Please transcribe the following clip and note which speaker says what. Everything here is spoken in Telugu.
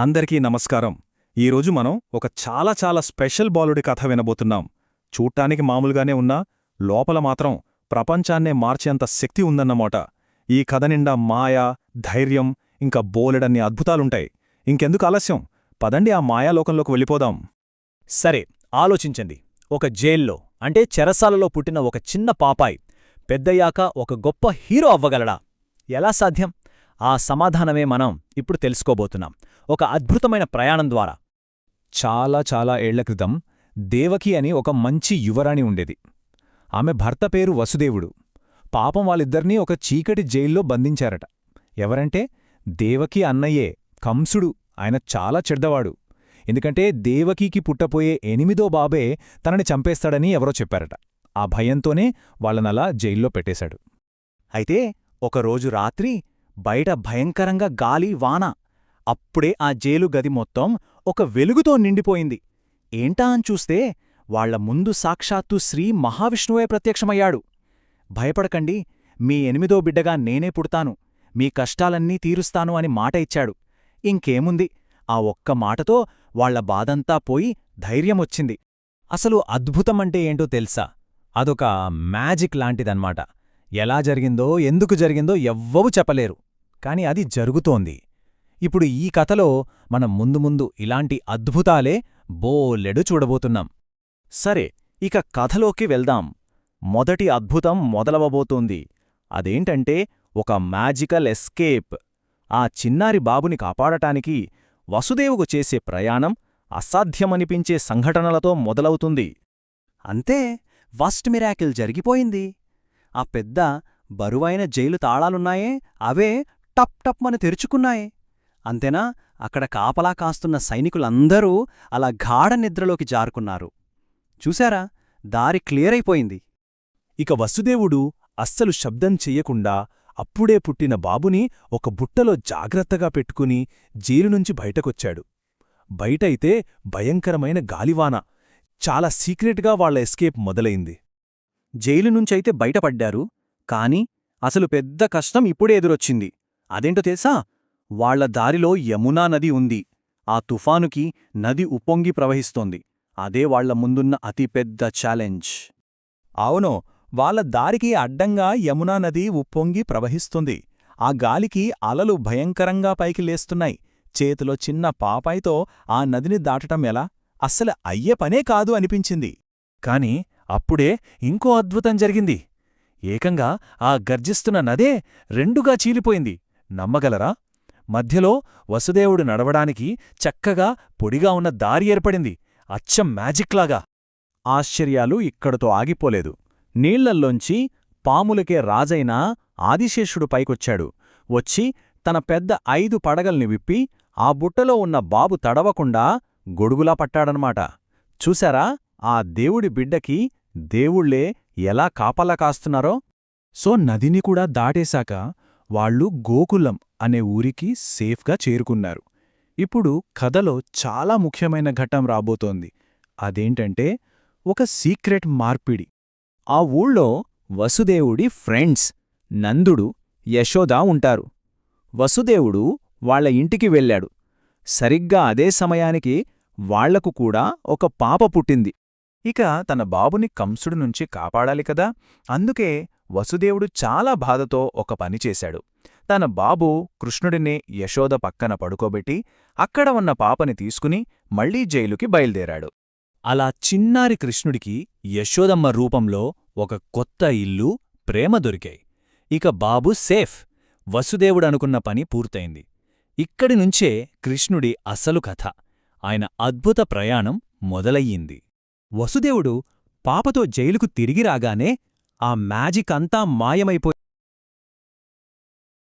Speaker 1: అందరికీ నమస్కారం. ఈరోజు మనం ఒక చాలా స్పెషల్ బాలుడి కథ వినబోతున్నాం. చూడ్డానికి మామూలుగానే ఉన్నా లోపల మాత్రం ప్రపంచాన్నే మార్చేంత శక్తి ఉందన్నమాట. ఈ కథ నిండా మాయ, ధైర్యం, ఇంకా బోలెడన్ని అద్భుతాలుంటాయి. ఇంకెందుకు ఆలస్యం, పదండి ఆ మాయాలోకంలోకి వెళ్ళిపోదాం.
Speaker 2: సరే, ఆలోచించండి. ఒక జైల్లో అంటే చెరసాలలో పుట్టిన ఒక చిన్న పాపాయ్ పెద్దయ్యాక ఒక గొప్ప హీరో అవ్వగలడా? ఎలా సాధ్యం? ఆ సమాధానమే మనం ఇప్పుడు తెలుసుకోబోతున్నాం, ఒక అద్భుతమైన ప్రయాణం ద్వారా.
Speaker 3: చాలా ఏళ్ల క్రితం దేవకి అని ఒక మంచి యువరాణి ఉండేది. ఆమె భర్త పేరు వసుదేవుడు. పాపం వాళ్ళిద్దరినీ ఒక చీకటి జైల్లో బంధించారట. ఎవరంటే దేవకి అన్నయ్యే కంసుడు. ఆయన చాలా చెడ్డవాడు. ఎందుకంటే దేవకీకి పుట్టపోయే 8వ బాబే తనని చంపేస్తాడని ఎవరో చెప్పారట. ఆ భయంతోనే వాళ్ళనలా జైల్లో పెట్టేశాడు.
Speaker 2: అయితే ఒకరోజు రాత్రి బయట భయంకరంగా గాలి, వాన. అప్పుడే ఆ జైలు గది మొత్తం ఒక వెలుగుతో నిండిపోయింది. ఏంటా అని చూస్తే వాళ్ల ముందు సాక్షాత్తు శ్రీ మహావిష్ణువే ప్రత్యక్షమయ్యాడు. భయపడకండి, మీ 8వ బిడ్డగా నేనే పుడతాను, మీ కష్టాలన్నీ తీరుస్తాను అని మాట ఇచ్చాడు. ఇంకేముంది, ఆ ఒక్క మాటతో వాళ్ల బాధంతా పోయి ధైర్యమొచ్చింది.
Speaker 3: అసలు అద్భుతమంటే ఏంటో తెలుసా? అదొక మ్యాజిక్ లాంటిదన్మాట. ఎలా జరిగిందో, ఎందుకు జరిగిందో ఎవ్వరూ చెప్పలేరు. కాని అది జరుగుతోంది. ఇప్పుడు ఈ కథలో మనం ముందు ఇలాంటి అద్భుతాలే బోలెడు చూడబోతున్నాం.
Speaker 2: సరే, ఇక కథలోకి వెళ్దాం. మొదటి అద్భుతం మొదలవబోతోంది. అదేంటంటే ఒక మ్యాజికల్ ఎస్కేప్. ఆ చిన్నారి బాబుని కాపాడటానికి వసుదేవుకు చేసే ప్రయాణం అసాధ్యమనిపించే సంఘటనలతో మొదలవుతుంది. అంతే, ఫస్ట్ మిరాకిల్ జరిగిపోయింది. ఆ పెద్ద బరువైన జైలు తాళాలున్నాయే, అవే టప్ టప్ మని తెరుచుకున్నాయి. అంతేనా, అక్కడ కాపలా కాస్తున్న సైనికులందరూ అలా గాఢ నిద్రలోకి జారుకున్నారు. చూశారా, దారి క్లియరైపోయింది.
Speaker 1: ఇక వసుదేవుడు అస్సలు శబ్దం చెయ్యకుండా అప్పుడే పుట్టిన బాబుని ఒక బుట్టలో జాగ్రత్తగా పెట్టుకుని జైలునుంచి బయటకొచ్చాడు. బయటైతే భయంకరమైన గాలివాన. చాలా సీక్రెట్గా వాళ్ల ఎస్కేప్ మొదలైంది.
Speaker 2: జైలు నుంచైతే బయటపడ్డారు, కాని అసలు పెద్ద కష్టం ఇప్పుడే ఎదురొచ్చింది. అదేంటో తెలుసా? వాళ్ల దారిలో యమునా నది ఉంది. ఆ తుఫానుకి నది ఉప్పొంగి ప్రవహిస్తోంది. అదే వాళ్ల ముందున్న అతిపెద్ద ఛాలెంజ్.
Speaker 1: అవును, వాళ్ల దారికి అడ్డంగా యమునా నది ఉప్పొంగి ప్రవహిస్తుంది. ఆ గాలికి అలలు భయంకరంగా పైకి లేస్తున్నాయి. చేతిలో చిన్న పాపాయితో ఆ నదిని దాటటం ఎలా? అస్సలు అయ్యే పనే కాదు అనిపించింది. కాని అప్పుడే ఇంకో అద్భుతం జరిగింది. ఏకంగా ఆ గర్జిస్తున్న నదే రెండుగా చీలిపోయింది. నమ్మగలరా? మధ్యలో వసుదేవుడు నడవడానికి చక్కగా పొడిగా ఉన్న దారి ఏర్పడింది, అచ్చం మ్యాజిక్లాగా.
Speaker 2: ఆశ్చర్యాలు ఇక్కడతో ఆగిపోలేదు. నీళ్లల్లోంచి పాములకే రాజైన ఆదిశేషుడు పైకొచ్చాడు. వచ్చి తన పెద్ద 5 పడగల్ని విప్పి ఆ బుట్టలో ఉన్న బాబు తడవకుండా గొడుగులా పట్టాడనమాట. చూశారా, ఆ దేవుడి బిడ్డకి దేవుళ్లే ఎలా కాపలా కాస్తున్నారో?
Speaker 1: సో నదిని కూడా దాటేశాక వాళ్ళు గోకులం అనే ఊరికి సేఫ్గా చేరుకున్నారు. ఇప్పుడు కథలో చాలా ముఖ్యమైన ఘట్టం రాబోతోంది. అదేంటంటే ఒక సీక్రెట్ మార్పిడి.
Speaker 3: ఆ ఊళ్ళో వసుదేవుడి ఫ్రెండ్స్ నందుడు, యశోద ఉంటారు. వసుదేవుడు వాళ్ల ఇంటికి వెళ్ళాడు. సరిగ్గా అదే సమయానికి వాళ్లకు కూడా ఒక పాప పుట్టింది.
Speaker 1: ఇక తన బాబుని కంసుడి నుంచి కాపాడాలి కదా. అందుకే వసుదేవుడు చాలా బాధతో ఒక పనిచేశాడు. తన బాబు కృష్ణుడిని యశోద పక్కన పడుకోబెట్టి అక్కడ ఉన్న పాపని తీసుకుని మళ్లీ జైలుకి బయల్దేరాడు.
Speaker 3: అలా చిన్నారి కృష్ణుడికి యశోదమ్మ రూపంలో ఒక కొత్త ఇల్లు, ప్రేమ దొరికాయి. ఇక బాబు సేఫ్. వసుదేవుడనుకున్న పని పూర్తయింది. ఇక్కడినుంచే కృష్ణుడి అసలు కథ, ఆయన అద్భుత ప్రయాణం మొదలయ్యింది.
Speaker 2: వసుదేవుడు పాపతో జైలుకు తిరిగి రాగానే ఆ మ్యాజిక్ అంతా మాయమైపోయి